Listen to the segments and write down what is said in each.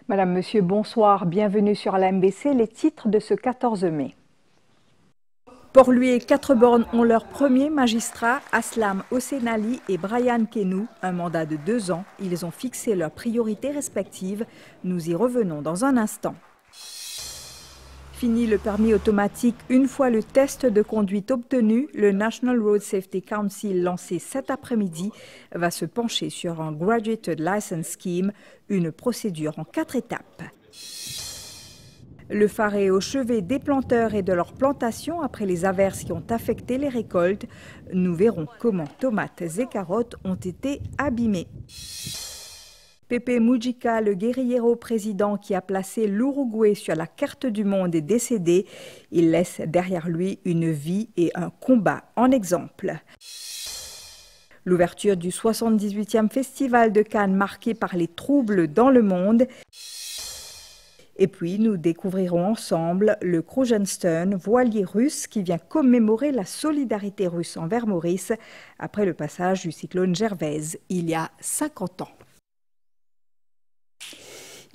Madame, Monsieur, bonsoir. Bienvenue sur la MBC. Les titres de ce 14 mai. Port-Louis et 4 bornes ont leur premier magistrat, Aslam Hossein-Ali et Brian Kenou, un mandat de 2 ans. Ils ont fixé leurs priorités respectives. Nous y revenons dans un instant. Fini le permis automatique. Une fois le test de conduite obtenu, le National Road Safety Council, lancé cet après-midi, va se pencher sur un Graduated License Scheme, une procédure en 4 étapes. Le phare est au chevet des planteurs et de leurs plantations après les averses qui ont affecté les récoltes. Nous verrons comment tomates et carottes ont été abîmées. Pepe Mujica, le guérillero président qui a placé l'Uruguay sur la carte du monde, est décédé. Il laisse derrière lui une vie et un combat en exemple. L'ouverture du 78e Festival de Cannes marqué par les troubles dans le monde. Et puis, nous découvrirons ensemble le Krusenstern, voilier russe qui vient commémorer la solidarité russe envers Maurice après le passage du cyclone Gervaise il y a 50 ans.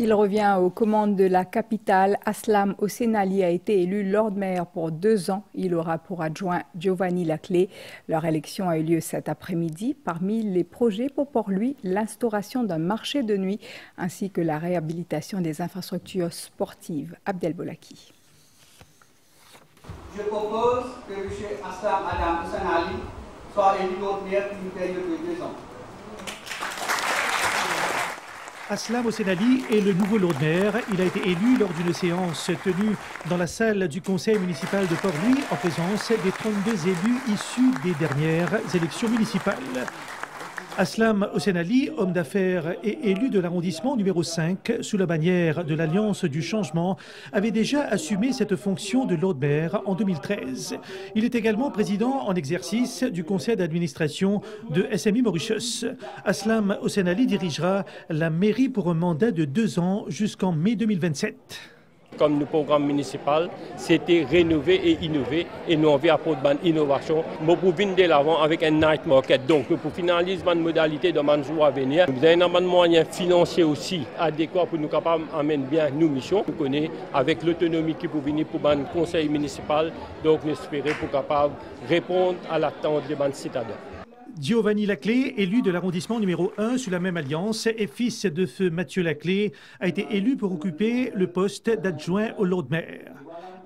Il revient aux commandes de la capitale. Aslam Hossein-Ali a été élu Lord Mayor pour 2 ans. Il aura pour adjoint Giovanni Laclé. Leur élection a eu lieu cet après-midi. Parmi les projets pour Port-Louis, l'instauration d'un marché de nuit ainsi que la réhabilitation des infrastructures sportives. Abdel Bolaki. Je propose que M. Aslam Hossein-Ali soit élu Lord Mayor pour une période de 2 ans. Aslam Hossein-Ali est le nouveau Lord Mayor. Il a été élu lors d'une séance tenue dans la salle du conseil municipal de Port-Louis en présence des 32 élus issus des dernières élections municipales. Aslam Hossein-Ali, homme d'affaires et élu de l'arrondissement numéro 5 sous la bannière de l'Alliance du Changement, avait déjà assumé cette fonction de Lord Mayor en 2013. Il est également président en exercice du conseil d'administration de SMI Mauritius. Aslam Hossein-Ali dirigera la mairie pour un mandat de 2 ans jusqu'en mai 2027. Comme le programme municipal, c'était rénover et innover et nous avons apporté une innovation pour venir de l'avant avec un night market. Donc pour finaliser une modalité de mon jour à venir, nous avons un moyen financier aussi adéquat pour nous capables d'amener bien nos missions. Nous connaissons avec l'autonomie qui peut venir pour le conseil municipal, donc nous espérons pour capable répondre à l'attente des citadins. Giovanni Laclé, élu de l'arrondissement numéro 1 sous la même alliance et fils de feu Mathieu Laclé, a été élu pour occuper le poste d'adjoint au Lord Mayor.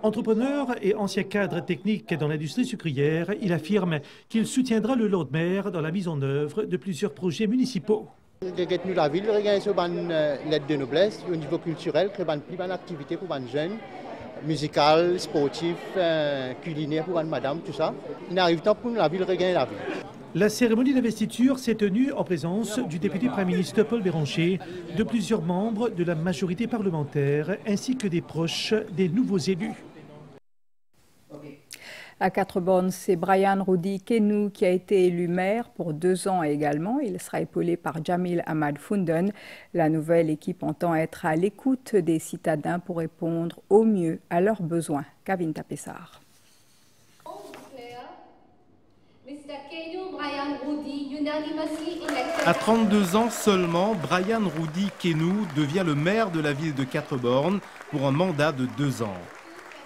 Entrepreneur et ancien cadre technique dans l'industrie sucrière, il affirme qu'il soutiendra le Lord Mayor dans la mise en œuvre de plusieurs projets municipaux. Nous la ville, sur une lettre de noblesse au niveau culturel, créer une plus bonne activité pour les jeunes, musicale, sportive, culinaire pour les madame, tout ça. Il arrive temps pour nous la ville regagner la ville. La cérémonie d'investiture s'est tenue en présence du député Premier ministre Paul Béranger, de plusieurs membres de la majorité parlementaire ainsi que des proches des nouveaux élus. À 4 bornes, c'est Brian Rudi Kenou qui a été élu maire pour 2 ans également. Il sera épaulé par Jamil Ahmad Funden. La nouvelle équipe entend être à l'écoute des citadins pour répondre au mieux à leurs besoins. Kavinta Pessar. À 32 ans seulement, Brian Rudi Kenou devient le maire de la ville de 4 bornes pour un mandat de 2 ans.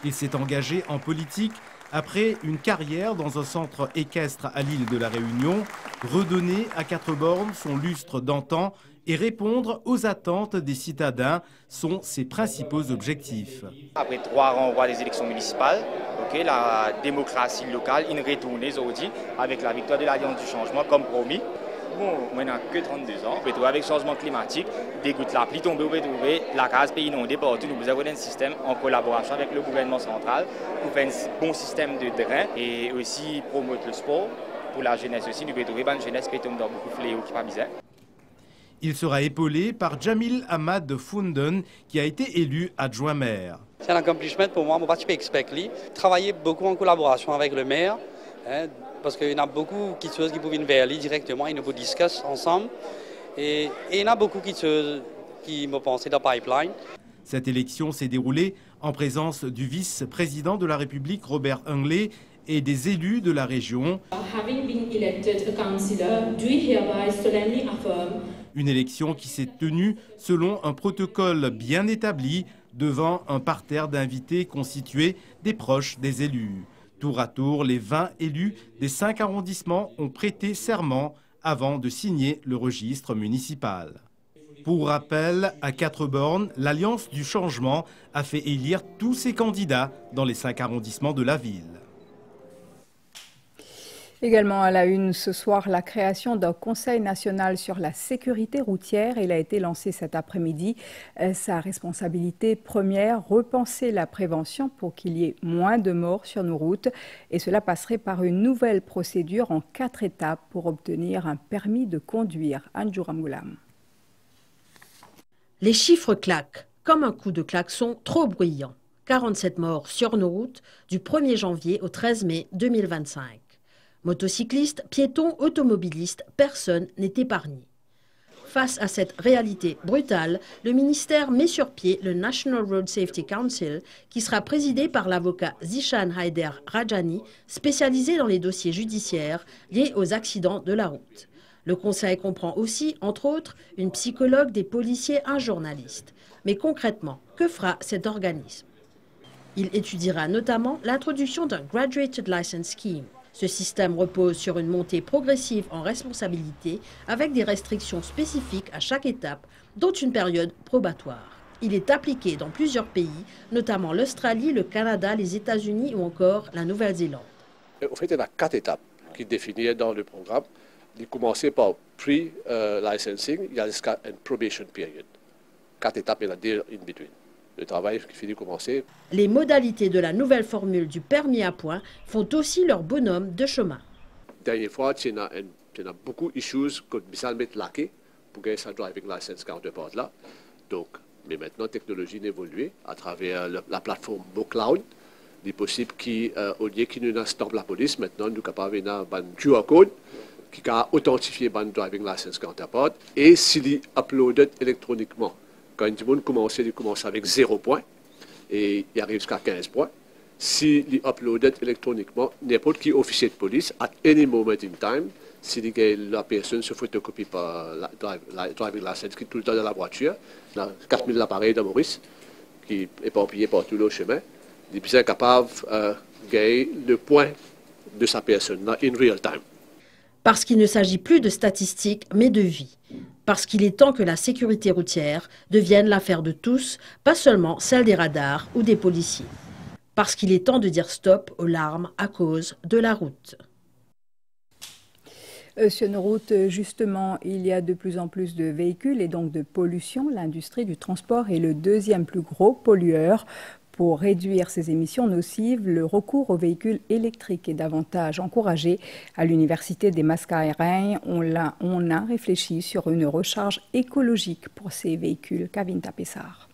Il s'est engagé en politique après une carrière dans un centre équestre à l'île de la Réunion, redonner à 4 bornes son lustre d'antan et répondre aux attentes des citadins sont ses principaux objectifs. Après 3 renvois des élections municipales, la démocratie locale est retournée aujourd'hui avec la victoire de l'Alliance du Changement comme promis. Bon, maintenant que 32 ans, avec le changement climatique, des gouttes la pluie tombée, la case pays inondée partout, nous avons un système en collaboration avec le gouvernement central pour faire un bon système de drain et aussi promouvoir le sport pour la jeunesse aussi. Nous avons trouvé une jeunesse qui tombe dans beaucoup de fléaux qui pas misère. Il sera épaulé par Jamil Ahmad Funden qui a été élu adjoint maire. C'est un accomplissement pour moi, je peux expliquer. Travailler beaucoup en collaboration avec le maire. Parce qu'il y en a beaucoup de choses qui peuvent venir directement, ils nous discutent ensemble. Et il y en a beaucoup de choses qui me pensaient dans le pipeline. Cette élection s'est déroulée en présence du vice-président de la République, Robert Hungley, et des élus de la région. Une élection qui s'est tenue selon un protocole bien établi devant un parterre d'invités constitué des proches des élus. Tour à tour, les 20 élus des 5 arrondissements ont prêté serment avant de signer le registre municipal. Pour rappel, à 4 bornes, l'Alliance du changement a fait élire tous ses candidats dans les 5 arrondissements de la ville. Également à la une ce soir, la création d'un Conseil national sur la sécurité routière. Il a été lancé cet après-midi. Sa responsabilité première, repenser la prévention pour qu'il y ait moins de morts sur nos routes. Et cela passerait par une nouvelle procédure en 4 étapes pour obtenir un permis de conduire. Anjouram Goulam. Les chiffres claquent, comme un coup de klaxon trop bruyant. 47 morts sur nos routes du 1er janvier au 13 mai 2025. Motocyclistes, piétons, automobilistes, personne n'est épargné. Face à cette réalité brutale, le ministère met sur pied le National Road Safety Council, qui sera présidé par l'avocat Zishan Haider Rajani, spécialisé dans les dossiers judiciaires liés aux accidents de la route. Le conseil comprend aussi, entre autres, une psychologue, des policiers, un journaliste. Mais concrètement, que fera cet organisme? Il étudiera notamment l'introduction d'un Graduated License Scheme. Ce système repose sur une montée progressive en responsabilité avec des restrictions spécifiques à chaque étape, dont une période probatoire. Il est appliqué dans plusieurs pays, notamment l'Australie, le Canada, les États-Unis ou encore la Nouvelle-Zélande. En fait, il y a 4 étapes qui définissent dans le programme. Il commence par pre-licensing, il y a jusqu'à une probation period. 4 étapes, il y en a deux in between. Le travail qui finit de commencer. Les modalités de la nouvelle formule du permis à points font aussi leur bonhomme de chemin. Dernière fois, il y a beaucoup d'issues que nous mettre laqué pour gagner sa driving license counterpart là. Donc, mais maintenant, la technologie a évolué à travers la plateforme BoCloud. Il est possible qu'au lieu qu'il nous stop la police, maintenant, nous sommes capables d'avoir un QR code qui a authentifié le driving license counterpart et s'il est uploadé électroniquement. Quand tout le monde commence avec 0 points et il arrive jusqu'à 15 points. S'il est uploadé électroniquement, n'importe qui officier de police, at any moment in time, si la personne se photocopie par la driving license qui est tout le temps dans la voiture, il y a 4000 appareils de Maurice qui est éparpillés partout le chemin, il est bien capable de gagner le point de sa personne in real time. Parce qu'il ne s'agit plus de statistiques, mais de vie. Parce qu'il est temps que la sécurité routière devienne l'affaire de tous, pas seulement celle des radars ou des policiers. Parce qu'il est temps de dire stop aux larmes à cause de la route. Sur nos routes, justement, il y a de plus en plus de véhicules et donc de pollution. L'industrie du transport est le deuxième plus gros pollueur. Pour réduire ces émissions nocives, le recours aux véhicules électriques est davantage encouragé. À l'Université des Mascareignes, on a réfléchi sur une recharge écologique pour ces véhicules. Kavinta Pessar.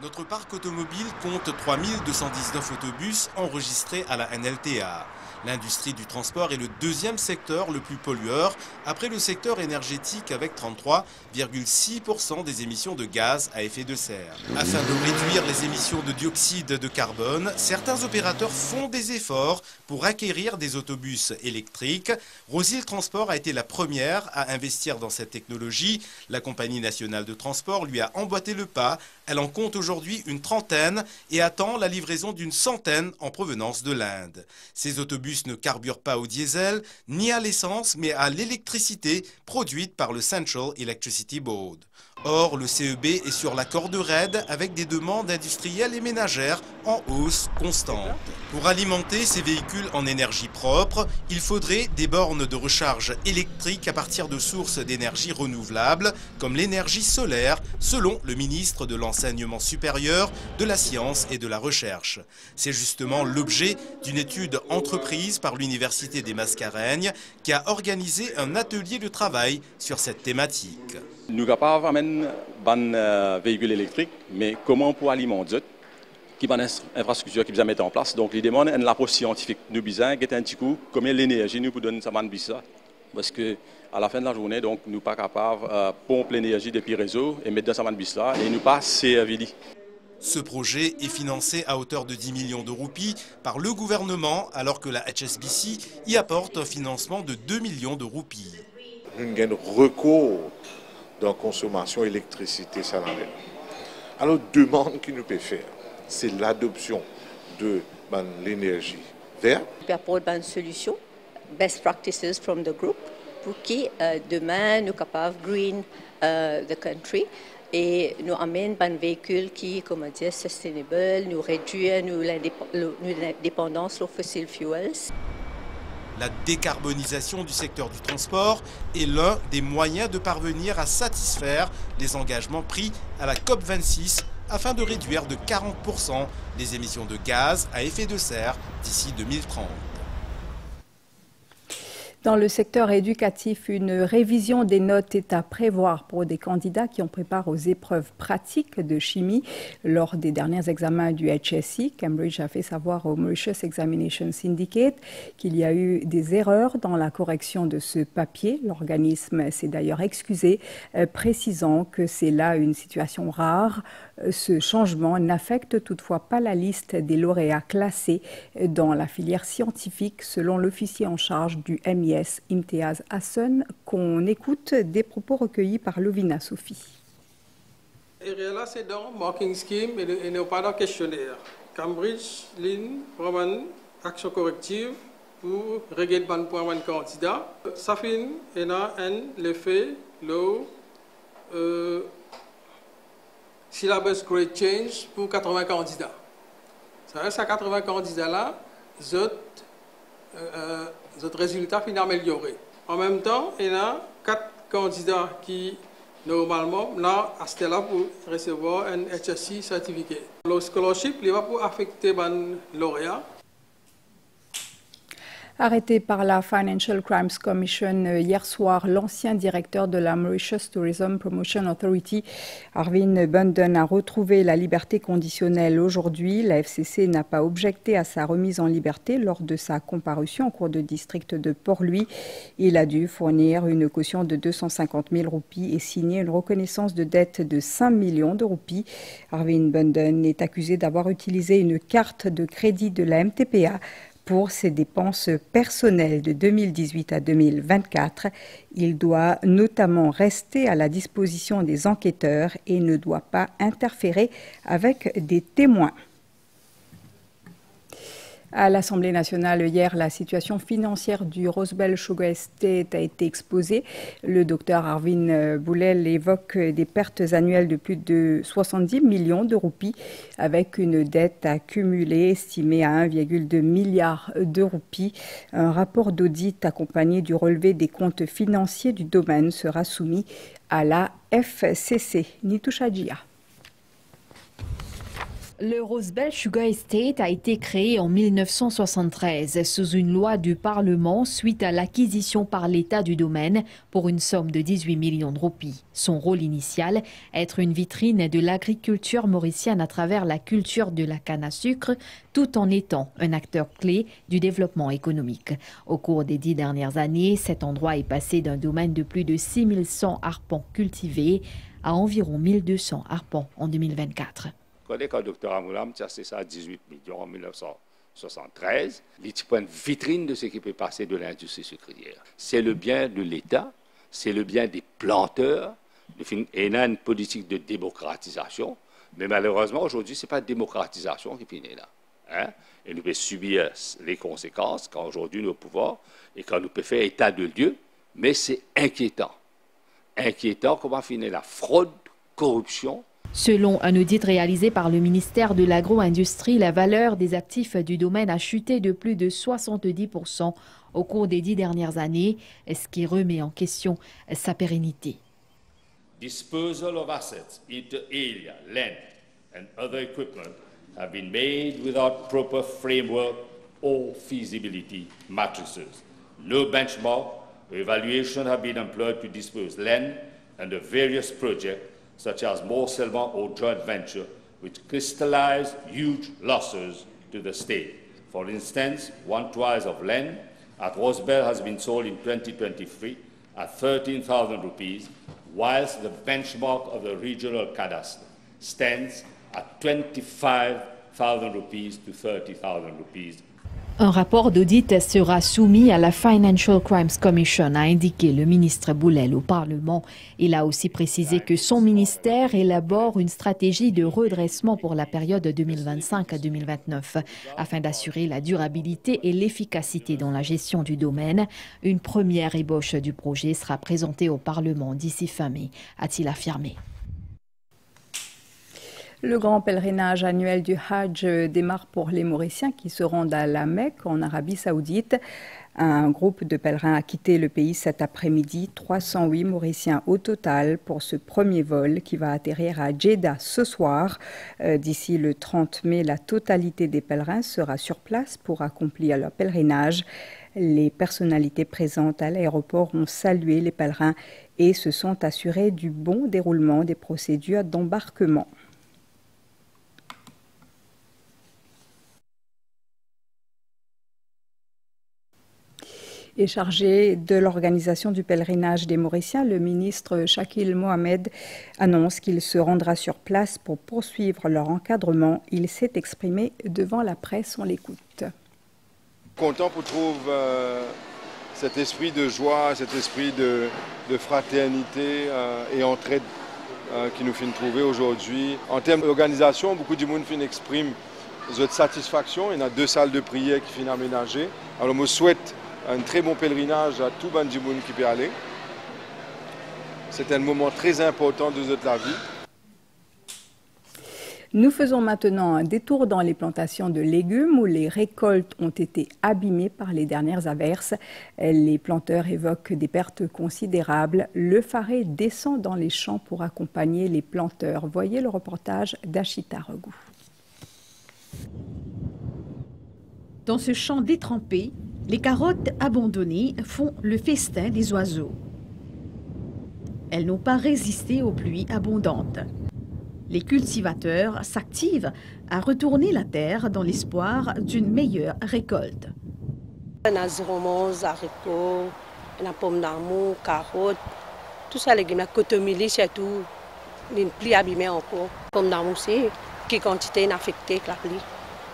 Notre parc automobile compte 3219 autobus enregistrés à la NLTA. L'industrie du transport est le deuxième secteur le plus pollueur, après le secteur énergétique avec 33,6% des émissions de gaz à effet de serre. Afin de réduire les émissions de dioxyde de carbone, certains opérateurs font des efforts pour acquérir des autobus électriques. Rosil Transport a été la première à investir dans cette technologie. La compagnie nationale de transport lui a emboîté le pas. Elle en compte aujourd'hui une trentaine et attend la livraison d'une centaine en provenance de l'Inde. Ces autobus ne carburent pas au diesel ni à l'essence, mais à l'électricité produite par le Central Electricity Board. Or, le CEB est sur la corde raide avec des demandes industrielles et ménagères en hausse constante. Pour alimenter ces véhicules en énergie propre, il faudrait des bornes de recharge électrique à partir de sources d'énergie renouvelables, comme l'énergie solaire, selon le ministre de l'Enseignement supérieur, de la Science et de la Recherche. C'est justement l'objet d'une étude entreprise par l'Université des Mascareignes qui a organisé un atelier de travail sur cette thématique. Nous sommes capables d'amener un véhicule électrique, mais comment pour alimenter qui est une infrastructure qui nous a mis en place. Donc, les demandes une approche scientifique. Nous avons un petit coup, combien l'énergie nous peut donner ça. Parce qu'à la fin de la journée, donc, nous ne sommes pas capables de pomper l'énergie depuis le réseau et mettre dans ça et nous pas servir. Ce projet est financé à hauteur de 10 millions de roupies par le gouvernement, alors que la HSBC y apporte un financement de 2 millions de roupies. nous avons recours dans la consommation d'électricité salariale. Alors, la demande que nous pouvons faire, c'est l'adoption de l'énergie verte. Nous apportons une solution, best practices from the group, pour que demain nous soyons capables de green the country et nous amène un véhicule qui, comment dire, sustainable, nous réduire nos dépendance aux fossil fuels. La décarbonisation du secteur du transport est l'un des moyens de parvenir à satisfaire les engagements pris à la COP26 afin de réduire de 40% les émissions de gaz à effet de serre d'ici 2030. Dans le secteur éducatif, une révision des notes est à prévoir pour des candidats qui ont préparé aux épreuves pratiques de chimie lors des derniers examens du HSC. Cambridge a fait savoir au Mauritius Examination Syndicate qu'il y a eu des erreurs dans la correction de ce papier. L'organisme s'est d'ailleurs excusé, précisant que c'est là une situation rare. Ce changement n'affecte toutefois pas la liste des lauréats classés dans la filière scientifique, selon l'officier en charge du MIS, Imtiaz Hassan, qu'on écoute des propos recueillis par Lovina Sophie. Là, c'est dans le marking scheme et non pas dans le questionnaire. Cambridge, ligne, prend une action corrective pour régler le ban pour un candidat. Ça fait l'effet, syllabus grade change pour 80 candidats. Ça reste à 80 candidats là, notre résultat finit amélioré. En même temps, il y a 4 candidats qui, normalement, sont là pour recevoir un HSC certificat. Le scholarship, il va pour affecter les lauréats. Arrêté par la Financial Crimes Commission hier soir, l'ancien directeur de la Mauritius Tourism Promotion Authority, Arvin Bundon, a retrouvé la liberté conditionnelle aujourd'hui. La FCC n'a pas objecté à sa remise en liberté lors de sa comparution en cour de district de Port-Louis. Il a dû fournir une caution de 250 000 roupies et signer une reconnaissance de dette de 5 millions de roupies. Arvin Bundon est accusé d'avoir utilisé une carte de crédit de la MTPA pour ses dépenses personnelles de 2018 à 2024. Il doit notamment rester à la disposition des enquêteurs et ne doit pas interférer avec des témoins. À l'Assemblée nationale, hier, la situation financière du Rosebel Sugar Estate a été exposée. Le docteur Arvin Boulel évoque des pertes annuelles de plus de 70 millions de roupies, avec une dette accumulée estimée à 1,2 milliard de roupies. Un rapport d'audit accompagné du relevé des comptes financiers du domaine sera soumis à la FCC. Nitoucha Djia. Le Rosebel Sugar Estate a été créé en 1973 sous une loi du Parlement suite à l'acquisition par l'État du domaine pour une somme de 18 millions de roupies. Son rôle initial, être une vitrine de l'agriculture mauricienne à travers la culture de la canne à sucre, tout en étant un acteur clé du développement économique. Au cours des 10 dernières années, cet endroit est passé d'un domaine de plus de 6100 arpents cultivés à environ 1200 arpents en 2024. Quand le docteur Amoulam a acheté ça à 18 millions en 1973, il est une vitrine de ce qui peut passer de l'industrie sucrière. C'est le bien de l'État, c'est le bien des planteurs, et il y a une politique de démocratisation, mais malheureusement aujourd'hui ce n'est pas la démocratisation qui finit là. Hein? Et nous pouvons subir les conséquences quand aujourd'hui nous pouvons et quand nous pouvons faire état de lieu, mais c'est inquiétant. Inquiétant comment finir la fraude, corruption. Selon un audit réalisé par le ministère de l'Agro-Industrie, la valeur des actifs du domaine a chuté de plus de 70% au cours des 10 dernières années, ce qui remet en question sa pérennité. Disposal of assets into area, land and other equipment have been made without proper framework or feasibility matrices. No benchmark or evaluation have been employed to dispose land under various projects such as morcellement or joint venture, which crystallize huge losses to the state. For instance, 1/3 of land at Rosebel has been sold in 2023 at 13,000 rupees, whilst the benchmark of the regional cadastre stands at 25,000 rupees to 30,000 rupees. Un rapport d'audit sera soumis à la Financial Crimes Commission, a indiqué le ministre Boulel au Parlement. Il a aussi précisé que son ministère élabore une stratégie de redressement pour la période 2025 à 2029, afin d'assurer la durabilité et l'efficacité dans la gestion du domaine. Une première ébauche du projet sera présentée au Parlement d'ici fin mai, a-t-il affirmé. Le grand pèlerinage annuel du Hajj démarre pour les Mauriciens qui se rendent à la Mecque, en Arabie Saoudite. Un groupe de pèlerins a quitté le pays cet après-midi, 308 Mauriciens au total pour ce premier vol qui va atterrir à Jeddah ce soir. D'ici le 30 mai, la totalité des pèlerins sera sur place pour accomplir leur pèlerinage. Les personnalités présentes à l'aéroport ont salué les pèlerins et se sont assurés du bon déroulement des procédures d'embarquement. Et chargé de l'organisation du pèlerinage des Mauriciens, le ministre Shakil Mohamed annonce qu'il se rendra sur place pour poursuivre leur encadrement. Il s'est exprimé devant la presse, on l'écoute. Content pour trouver cet esprit de joie, cet esprit de fraternité et entraide qui nous finit trouver aujourd'hui. En termes d'organisation, beaucoup de monde exprime votre satisfaction. Il y a 2 salles de prière qui finissent aménagées. Alors, je souhaite un très bon pèlerinage à tout le monde qui peut aller. C'est un moment très important de la vie. Nous faisons maintenant un détour dans les plantations de légumes où les récoltes ont été abîmées par les dernières averses. Les planteurs évoquent des pertes considérables. Le Faré descend dans les champs pour accompagner les planteurs. Voyez le reportage d'Achita Regou. Dans ce champ détrempé, les carottes abandonnées font le festin des oiseaux. Elles n'ont pas résisté aux pluies abondantes. Les cultivateurs s'activent à retourner la terre dans l'espoir d'une meilleure récolte. On a ziromos, haricots, on a pommes d'amour, carottes, tout ça, les légumes, la cotomili, surtout, les pluies abîmées encore. Pommes d'amour, c'est qui quantité affectée avec la pluie.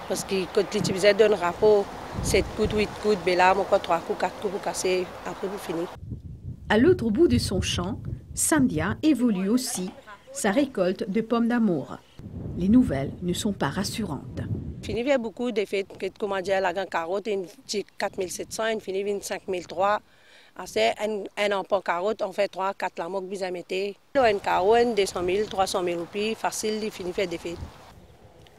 Parce que quand l'utilisateur donne un rapport, 7 coups, 8 coups, là, encore 3 coups, 4 coups pour casser, après vous finissez. À l'autre bout de son champ, Sandia évolue aussi sa récolte de pommes d'amour. Les nouvelles ne sont pas rassurantes. Il y a beaucoup d'effets, comment dire, la carotte, une 4700, une finit 5003. Un empan carotte, on fait 3, 4 lamocs bien mettés. Une carotte, 200 000, 300 000 roupies, facile, il finit faire des faits.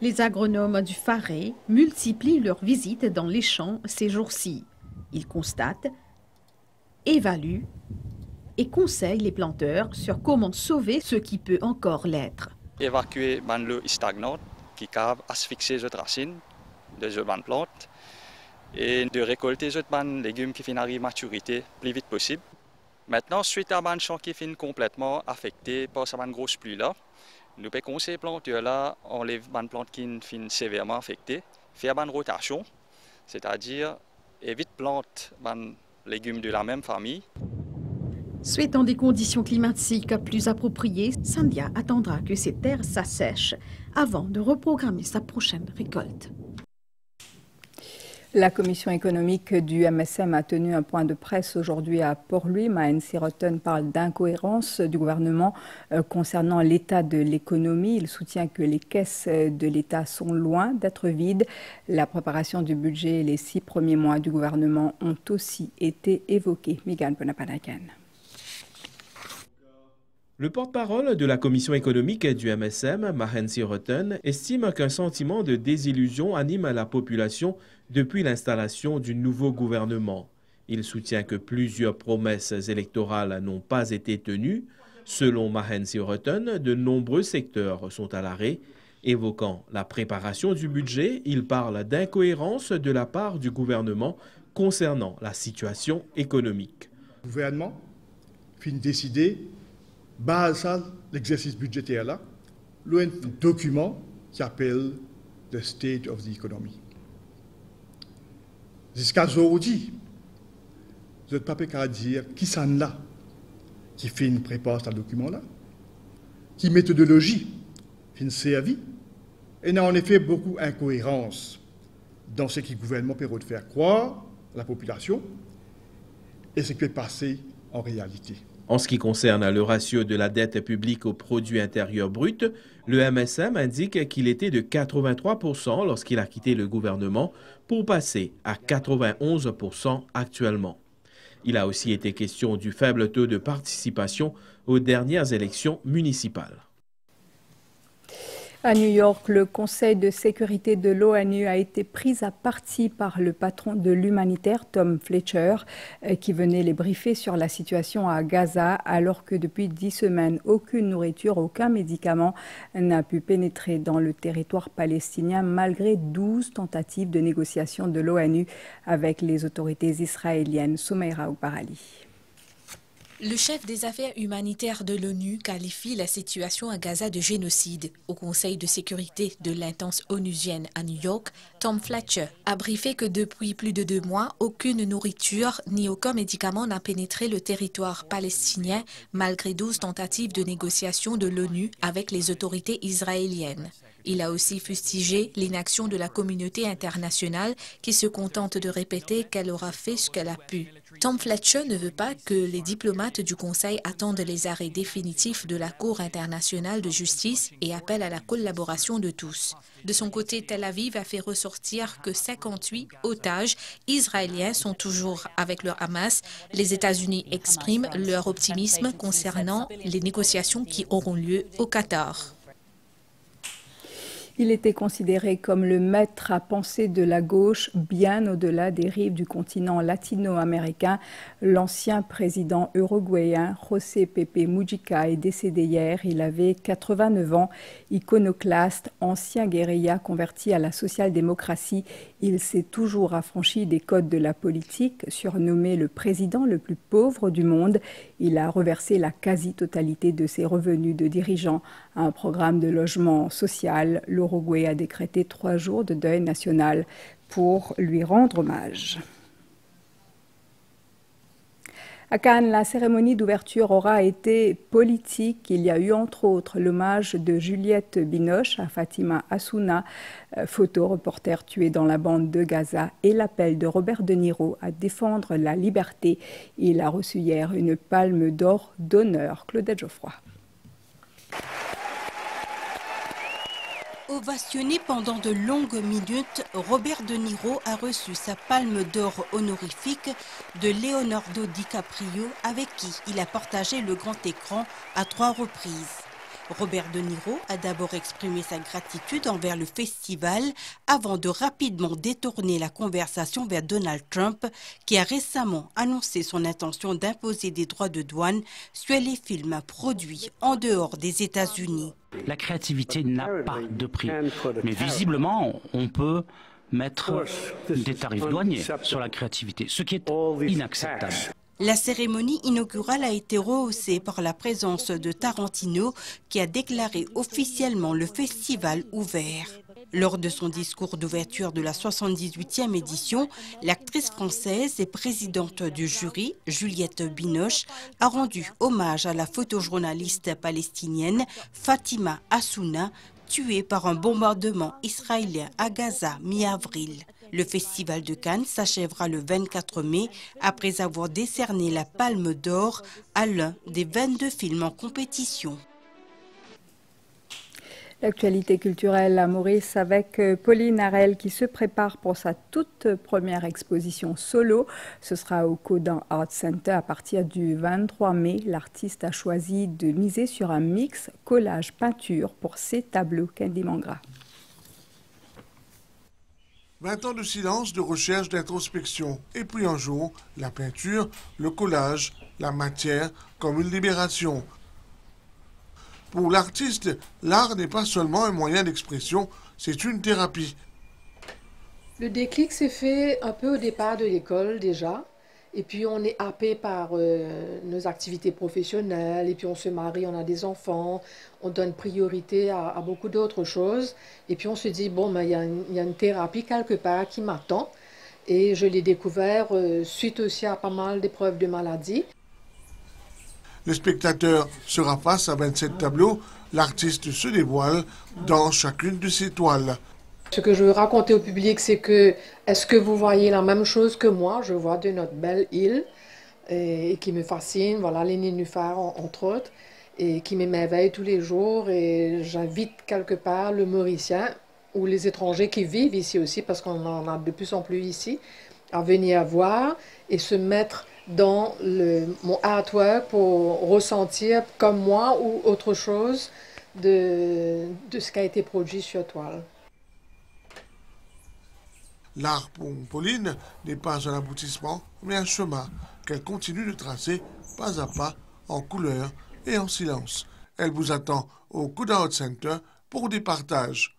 Les agronomes du Faré multiplient leurs visites dans les champs ces jours-ci. Ils constatent, évaluent et conseillent les planteurs sur comment sauver ce qui peut encore l'être. Évacuer l'eau stagnante qui cave asphyxier les racines de les plantes et de récolter les légumes qui finissent à maturité le plus vite possible. Maintenant, suite à un champ qui finit complètement affecté par cette grosse pluie-là, nous pouvons conseiller les planteurs enlever les plantes qui sont sévèrement affectées, faire une rotation, c'est-à-dire éviter de planter les légumes de la même famille. Souhaitant des conditions climatiques plus appropriées, Sandia attendra que ces terres s'assèchent avant de reprogrammer sa prochaine récolte. La commission économique du MSM a tenu un point de presse aujourd'hui à Port-Louis. Mahen Siroten parle d'incohérence du gouvernement concernant l'état de l'économie. Il soutient que les caisses de l'État sont loin d'être vides. La préparation du budget et les 6 premiers mois du gouvernement ont aussi été évoqués. Migan Bonapanakan. Le porte-parole de la commission économique du MSM, Mahen Siroten, estime qu'un sentiment de désillusion anime la population depuis l'installation du nouveau gouvernement. Il soutient que plusieurs promesses électorales n'ont pas été tenues. Selon Mahen Siroten, de nombreux secteurs sont à l'arrêt. Évoquant la préparation du budget, il parle d'incohérence de la part du gouvernement concernant la situation économique. Le gouvernement finit décider base l'exercice budgétaire là, un document qui s'appelle The State of the Economy. Jusqu'à aujourd'hui, je ne peux pas dire qui s'en là, qui fait une prépare ce document-là, qui méthodologie fait une servi, et il y a en effet beaucoup d'incohérences dans ce que le gouvernement peut faire croire à la population et ce qui peut passer en réalité. En ce qui concerne le ratio de la dette publique au produit intérieur brut, le MSM indique qu'il était de 83% lorsqu'il a quitté le gouvernement pour passer à 91% actuellement. Il a aussi été question du faible taux de participation aux dernières élections municipales. À New York, le Conseil de sécurité de l'ONU a été pris à partie par le patron de l'humanitaire, Tom Fletcher, qui venait les briefer sur la situation à Gaza, alors que depuis 10 semaines, aucune nourriture, aucun médicament n'a pu pénétrer dans le territoire palestinien, malgré 12 tentatives de négociation de l'ONU avec les autorités israéliennes. Soumaïra Ouparali. Le chef des affaires humanitaires de l'ONU qualifie la situation à Gaza de génocide. Au Conseil de sécurité de l'instance onusienne à New York, Tom Fletcher a briefé que depuis plus de 2 mois, aucune nourriture ni aucun médicament n'a pénétré le territoire palestinien, malgré 12 tentatives de négociation de l'ONU avec les autorités israéliennes. Il a aussi fustigé l'inaction de la communauté internationale qui se contente de répéter qu'elle aura fait ce qu'elle a pu. Tom Fletcher ne veut pas que les diplomates du Conseil attendent les arrêts définitifs de la Cour internationale de justice et appelle à la collaboration de tous. De son côté, Tel Aviv a fait ressortir que 58 otages israéliens sont toujours avec le Hamas. Les États-Unis expriment leur optimisme concernant les négociations qui auront lieu au Qatar. Il était considéré comme le maître à penser de la gauche, bien au-delà des rives du continent latino-américain. L'ancien président uruguayen José Pepe Mujica est décédé hier. Il avait 89 ans, iconoclaste, ancien guérilla converti à la social-démocratie. Il s'est toujours affranchi des codes de la politique, surnommé le président le plus pauvre du monde. Il a reversé la quasi-totalité de ses revenus de dirigeant à un programme de logement social. L'Uruguay a décrété 3 jours de deuil national pour lui rendre hommage. À Cannes, la cérémonie d'ouverture aura été politique. Il y a eu entre autres l'hommage de Juliette Binoche à Fatima Assouna, photoreporter tuée dans la bande de Gaza, et l'appel de Robert De Niro à défendre la liberté. Il a reçu hier une palme d'or d'honneur. Claudette Geoffroy. Ovationné pendant de longues minutes, Robert De Niro a reçu sa palme d'or honorifique de Leonardo DiCaprio, avec qui il a partagé le grand écran à 3 reprises. Robert De Niro a d'abord exprimé sa gratitude envers le festival avant de rapidement détourner la conversation vers Donald Trump, qui a récemment annoncé son intention d'imposer des droits de douane sur les films produits en dehors des États-Unis. La créativité n'a pas de prix, mais visiblement, on peut mettre des tarifs douaniers sur la créativité, ce qui est inacceptable. La cérémonie inaugurale a été rehaussée par la présence de Tarantino, qui a déclaré officiellement le festival ouvert. Lors de son discours d'ouverture de la 78e édition, l'actrice française et présidente du jury, Juliette Binoche, a rendu hommage à la photojournaliste palestinienne Fatima Assouna, tuée par un bombardement israélien à Gaza mi-avril. Le festival de Cannes s'achèvera le 24 mai après avoir décerné la Palme d'Or à l'un des 22 films en compétition. L'actualité culturelle à Maurice avec Pauline Harel qui se prépare pour sa toute première exposition solo. Ce sera au Codin Art Center à partir du 23 mai. L'artiste a choisi de miser sur un mix collage-peinture pour ses tableaux. Candy Mangra. 20 ans de silence, de recherche, d'introspection. Et puis un jour, la peinture, le collage, la matière comme une libération. Pour l'artiste, l'art n'est pas seulement un moyen d'expression, c'est une thérapie. Le déclic s'est fait un peu au départ de l'école déjà. Et puis on est happé par nos activités professionnelles, et puis on se marie, on a des enfants, on donne priorité à beaucoup d'autres choses. Et puis on se dit, bon, il y a une thérapie quelque part qui m'attend. Et je l'ai découvert suite aussi à pas mal d'épreuves de maladie. Le spectateur sera face à 27 tableaux. L'artiste se dévoile dans chacune de ses toiles. Ce que je veux raconter au public, c'est que, est-ce que vous voyez la même chose que moi? Je vois de notre belle île et qui me fascine, voilà, les nénuphars entre autres, et qui m'émerveille tous les jours. Et j'invite quelque part le Mauricien ou les étrangers qui vivent ici aussi, parce qu'on en a de plus en plus ici, à venir voir et se mettre dans mon artwork pour ressentir comme moi ou autre chose de ce qui a été produit sur toile. L'art pour Pauline n'est pas un aboutissement, mais un chemin qu'elle continue de tracer pas à pas, en couleur et en silence. Elle vous attend au Kuda Art Center pour des partages.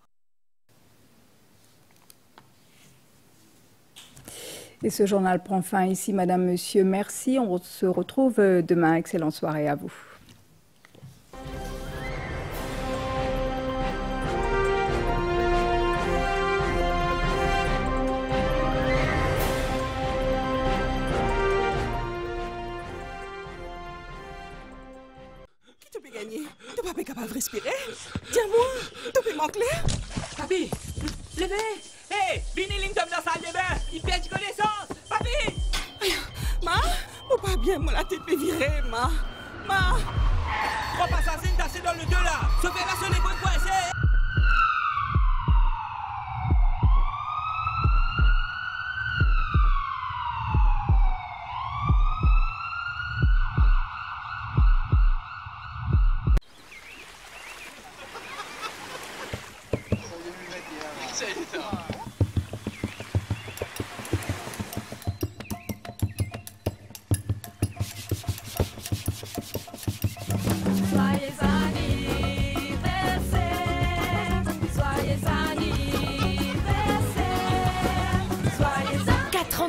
Et ce journal prend fin ici, Madame, Monsieur. Merci. On se retrouve demain. Excellente soirée à vous. Qui te peut gagner? Tu n'es pas capable de respirer? Dis-moi, tu peux m'encler? Papi, levez! Hé, Vinny Linton dans sa salle de bain, il perd connaissance! Papi! Ma, mon pas bien, moi la tête est virée, ma. Trois assassins tassés dans le deux là! Opération les bonnes points, c'est...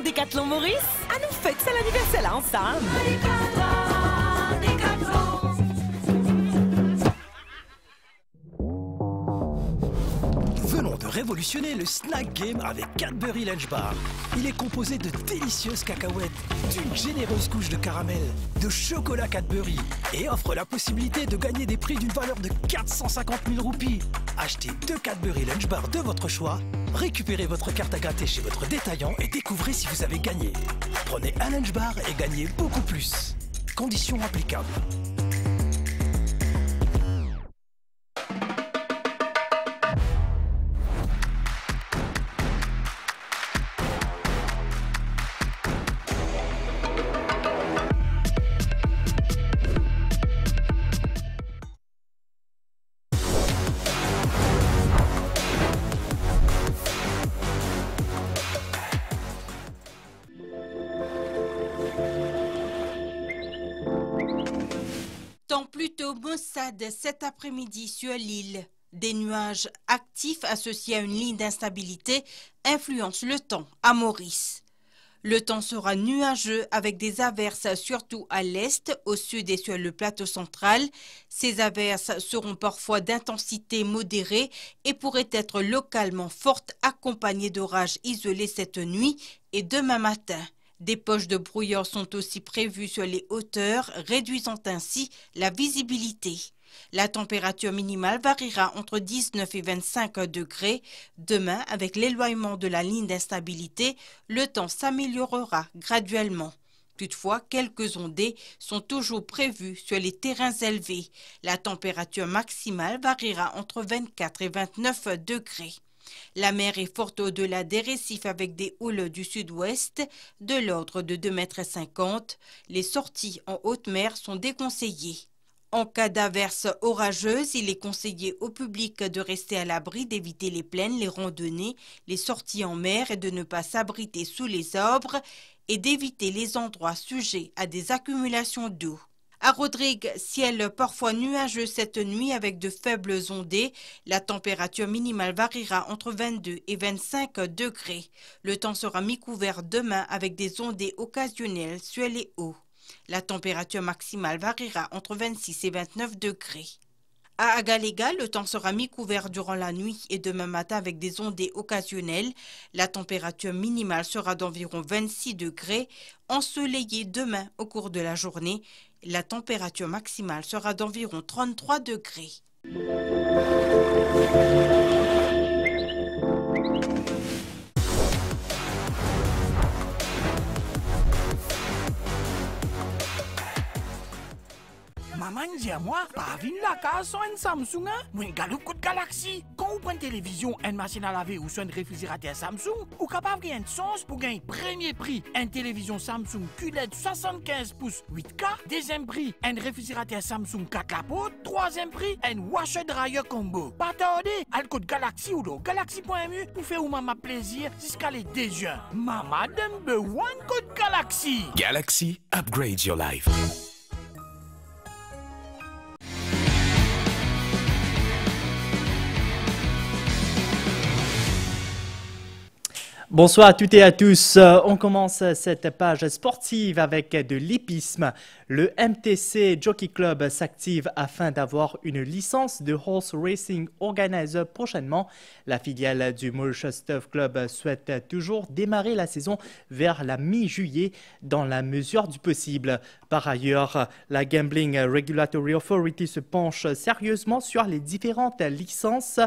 Décathlon Maurice, à nous fête, c'est l'anniversaire là ensemble. Nous venons de révolutionner le snack game avec Cadbury Lunch Bar. Il est composé de délicieuses cacahuètes, d'une généreuse couche de caramel, de chocolat Cadbury et offre la possibilité de gagner des prix d'une valeur de 450 000 roupies. Achetez 2 Cadbury Lunch Bar de votre choix, récupérez votre carte à gratter chez votre détaillant et découvrez si vous avez gagné. Prenez un Lunch Bar et gagnez beaucoup plus. Conditions applicables. Temps plutôt maussade cet après-midi sur l'île. Des nuages actifs associés à une ligne d'instabilité influencent le temps à Maurice. Le temps sera nuageux avec des averses surtout à l'est, au sud et sur le plateau central. Ces averses seront parfois d'intensité modérée et pourraient être localement fortes accompagnées d'orages isolés cette nuit et demain matin. Des poches de brouillard sont aussi prévues sur les hauteurs, réduisant ainsi la visibilité. La température minimale variera entre 19 et 25 degrés. Demain, avec l'éloignement de la ligne d'instabilité, le temps s'améliorera graduellement. Toutefois, quelques ondées sont toujours prévues sur les terrains élevés. La température maximale variera entre 24 et 29 degrés. La mer est forte au-delà des récifs avec des houles du sud-ouest de l'ordre de 2,50 m. Les sorties en haute mer sont déconseillées. En cas d'averse orageuse, il est conseillé au public de rester à l'abri, d'éviter les plaines, les randonnées, les sorties en mer et de ne pas s'abriter sous les arbres et d'éviter les endroits sujets à des accumulations d'eau. À Rodrigue, ciel parfois nuageux cette nuit avec de faibles ondées. La température minimale variera entre 22 et 25 degrés. Le temps sera mi-couvert demain avec des ondées occasionnelles sur les hauts. La température maximale variera entre 26 et 29 degrés. À Agalega, le temps sera mi-couvert durant la nuit et demain matin avec des ondées occasionnelles. La température minimale sera d'environ 26 degrés. Ensoleillé demain au cours de la journée. La température maximale sera d'environ 33 degrés. maman dit à moi, pas vine la case sans un Samsung, hein? Moi, une galoupe coup de Galaxy. Quand vous prenez une télévision, une machine à laver ou soit un réfrigérateur Samsung, vous capable de gagner une chance pour gagner premier prix, une télévision Samsung QLED 75 pouces 8K. Deuxième prix, un réfrigérateur Samsung 4 la poudre. Troisième prix, un washer dryer combo. Pas tarder, à le code Galaxy ou Galaxy.mu pour faire ou maman plaisir jusqu'à les 2 juin. Maman number one code Galaxy. Galaxy, upgrade your life. Bonsoir à toutes et à tous. On commence cette page sportive avec de l'hippisme. Le MTC Jockey Club s'active afin d'avoir une licence de Horse Racing Organizer prochainement. La filiale du Mauritius Turf Club souhaite toujours démarrer la saison vers la mi-juillet dans la mesure du possible. Par ailleurs, la Gambling Regulatory Authority se penche sérieusement sur les différentes licences,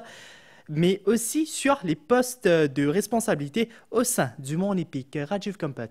mais aussi sur les postes de responsabilité au sein du monde hippique. Rajiv Kampot.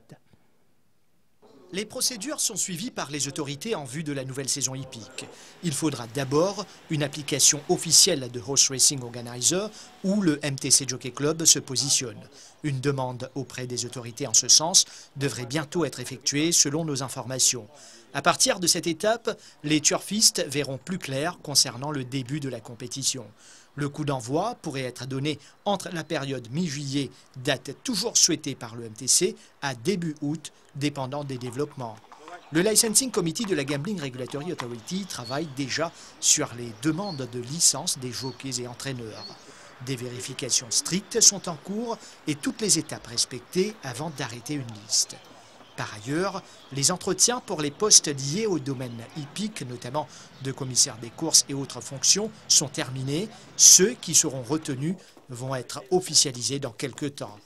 Les procédures sont suivies par les autorités en vue de la nouvelle saison hippique. Il faudra d'abord une application officielle de Horse Racing Organizer où le MTC Jockey Club se positionne. Une demande auprès des autorités en ce sens devrait bientôt être effectuée selon nos informations. À partir de cette étape, les turfistes verront plus clair concernant le début de la compétition. Le coup d'envoi pourrait être donné entre la période mi-juillet, date toujours souhaitée par le MTC, à début août, dépendant des développements. Le Licensing Committee de la Gambling Regulatory Authority travaille déjà sur les demandes de licence des jockeys et entraîneurs. Des vérifications strictes sont en cours et toutes les étapes respectées avant d'arrêter une liste. Par ailleurs, les entretiens pour les postes liés au domaine hippique, notamment de commissaire des courses et autres fonctions, sont terminés. Ceux qui seront retenus vont être officialisés dans quelques temps.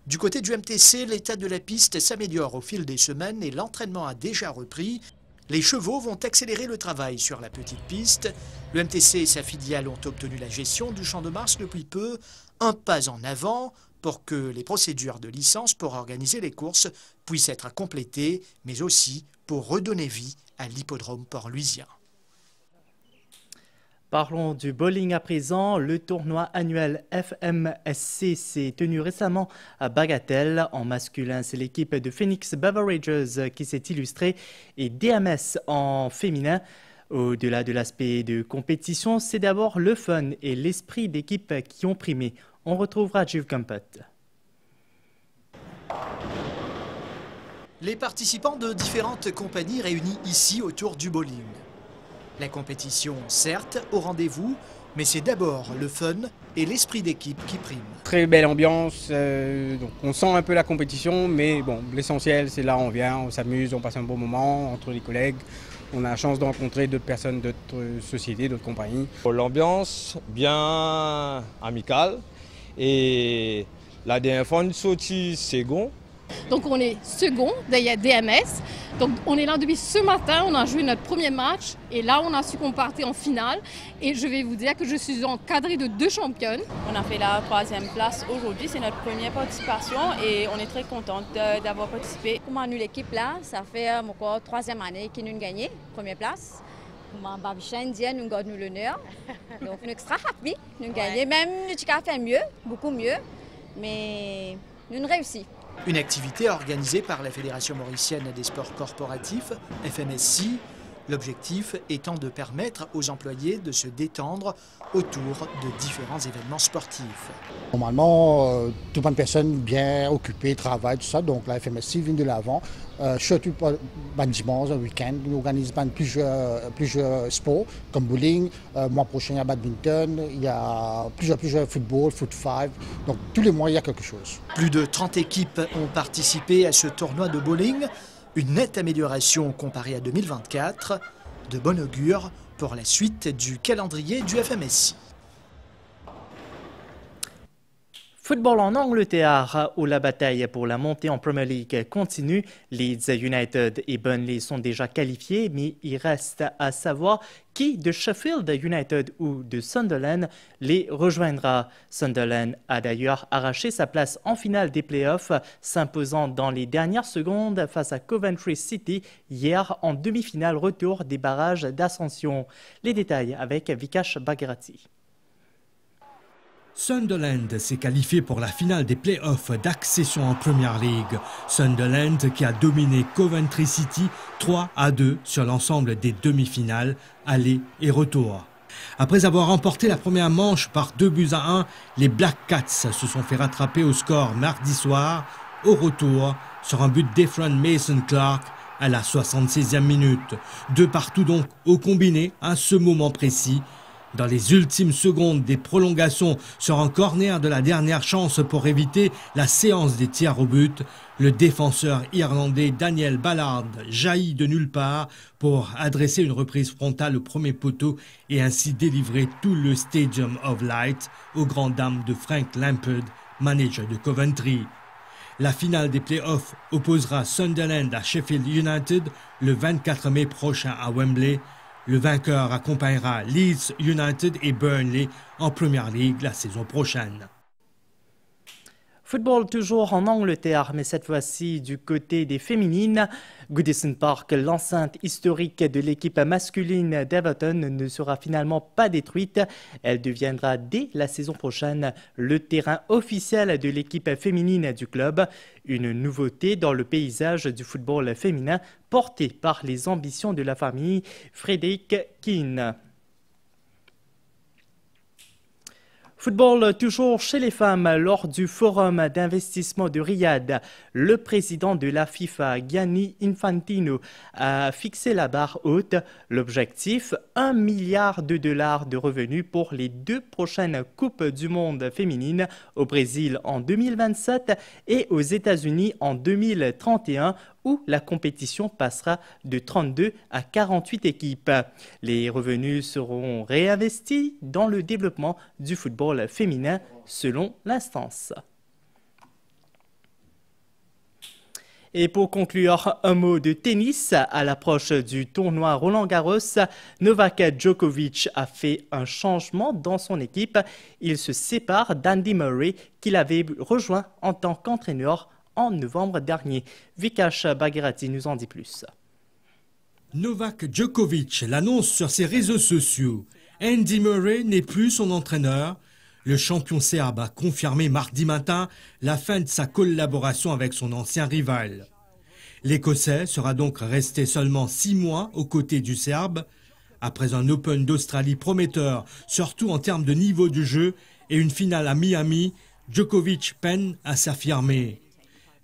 Du côté du MTC, l'état de la piste s'améliore au fil des semaines et l'entraînement a déjà repris. Les chevaux vont accélérer le travail sur la petite piste. Le MTC et sa filiale ont obtenu la gestion du Champ de Mars depuis peu, un pas en avant pour que les procédures de licence pour organiser les courses puissent être complétées, mais aussi pour redonner vie à l'hippodrome port-louisien. Parlons du bowling à présent. Le tournoi annuel FMSC s'est tenu récemment à Bagatelle. En masculin, c'est l'équipe de Phoenix Beverages qui s'est illustrée et DMS en féminin. Au-delà de l'aspect de compétition, c'est d'abord le fun et l'esprit d'équipe qui ont primé. On retrouvera Rajiv Kampot. Les participants de différentes compagnies réunis ici autour du bowling. La compétition, certes, au rendez-vous, mais c'est d'abord le fun et l'esprit d'équipe qui priment. Très belle ambiance, donc on sent un peu la compétition, mais bon, l'essentiel c'est là on vient, on s'amuse, on passe un bon moment entre les collègues. On a la chance de rencontrer d'autres personnes, d'autres sociétés, d'autres compagnies. L'ambiance bien amicale et la dernière fois on est sorti second. Donc on est second derrière DMS. Donc on est là depuis ce matin, on a joué notre premier match et là on a su qu'on partait en finale. Et je vais vous dire que je suis encadrée de 2 championnes. On a fait la 3e place aujourd'hui, c'est notre première participation et on est très contente d'avoir participé. Pour nous l'équipe là, ça fait encore 3e année qu'ils nous gagnent, première place. Pour Babichan, nous gagnons l'honneur. Donc nous sommes extra happy, nous gagnons. Même nous avons fait mieux, beaucoup mieux, mais nous réussissons. Une activité organisée par la Fédération mauricienne des sports corporatifs, FMSC, l'objectif étant de permettre aux employés de se détendre autour de différents événements sportifs. Normalement, toute une personne bien occupée, travaille, tout ça, donc la FMSC vient de l'avant. Surtout le dimanche, le week-end, nous organisons plusieurs sports comme bowling, mois prochain il y a badminton, il y a plusieurs football, foot 5, donc tous les mois il y a quelque chose. Plus de 30 équipes ont participé à ce tournoi de bowling, une nette amélioration comparée à 2024, de bon augure pour la suite du calendrier du FMSC. Football en Angleterre, où la bataille pour la montée en Premier League continue. Leeds United et Burnley sont déjà qualifiés, mais il reste à savoir qui de Sheffield United ou de Sunderland les rejoindra. Sunderland a d'ailleurs arraché sa place en finale des playoffs, s'imposant dans les dernières secondes face à Coventry City hier en demi-finale retour des barrages d'ascension. Les détails avec Vikash Bhagirathi. Sunderland s'est qualifié pour la finale des playoffs d'accession en Premier League. Sunderland qui a dominé Coventry City 3-2 sur l'ensemble des demi-finales, aller et retour. Après avoir remporté la première manche par 2-1, les Black Cats se sont fait rattraper au score mardi soir, au retour, sur un but d'Efron Mason-Clark à la 66e minute. 2 partout donc au combiné à ce moment précis. Dans les ultimes secondes des prolongations sur un corner de la dernière chance pour éviter la séance des tirs au but, le défenseur irlandais Daniel Ballard jaillit de nulle part pour adresser une reprise frontale au premier poteau et ainsi délivrer tout le Stadium of Light aux grandes dames de Frank Lampard, manager de Coventry. La finale des playoffs opposera Sunderland à Sheffield United le 24 mai prochain à Wembley. Le vainqueur accompagnera Leeds United et Burnley en Premier League la saison prochaine. Football toujours en Angleterre, mais cette fois-ci du côté des féminines. Goodison Park, l'enceinte historique de l'équipe masculine d'Everton, ne sera finalement pas détruite. Elle deviendra dès la saison prochaine le terrain officiel de l'équipe féminine du club. Une nouveauté dans le paysage du football féminin porté par les ambitions de la famille Frederick Keane. Football toujours chez les femmes. Lors du forum d'investissement de Riyad, le président de la FIFA, Gianni Infantino, a fixé la barre haute. L'objectif, $1 milliard de revenus pour les 2 prochaines Coupes du monde féminines au Brésil en 2027 et aux États-Unis en 2031, où la compétition passera de 32 à 48 équipes. Les revenus seront réinvestis dans le développement du football féminin, selon l'instance. Et pour conclure, un mot de tennis. À l'approche du tournoi Roland-Garros, Novak Djokovic a fait un changement dans son équipe. Il se sépare d'Andy Murray, qu'il avait rejoint en tant qu'entraîneur en novembre dernier. Vikash Bhagirathi nous en dit plus. Novak Djokovic l'annonce sur ses réseaux sociaux. Andy Murray n'est plus son entraîneur. Le champion serbe a confirmé mardi matin la fin de sa collaboration avec son ancien rival. L'Écossais sera donc resté seulement 6 mois aux côtés du Serbe. Après un Open d'Australie prometteur, surtout en termes de niveau du jeu, et une finale à Miami, Djokovic peine à s'affirmer.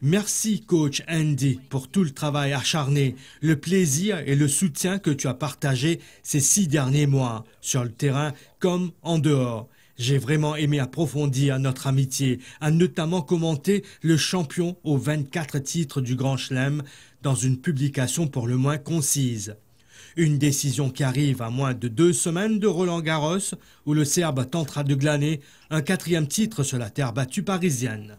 Merci coach Andy pour tout le travail acharné, le plaisir et le soutien que tu as partagé ces 6 derniers mois, sur le terrain comme en dehors. J'ai vraiment aimé approfondir notre amitié, à notamment commenter le champion aux 24 titres du Grand Chelem dans une publication pour le moins concise. Une décision qui arrive à moins de 2 semaines de Roland-Garros, où le Serbe tentera de glaner un 4e titre sur la terre battue parisienne.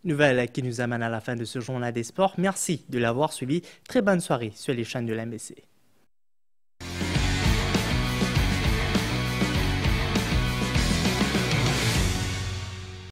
Nouvelle qui nous amène à la fin de ce journal des sports. Merci de l'avoir suivi. Très bonne soirée sur les chaînes de l'MBC.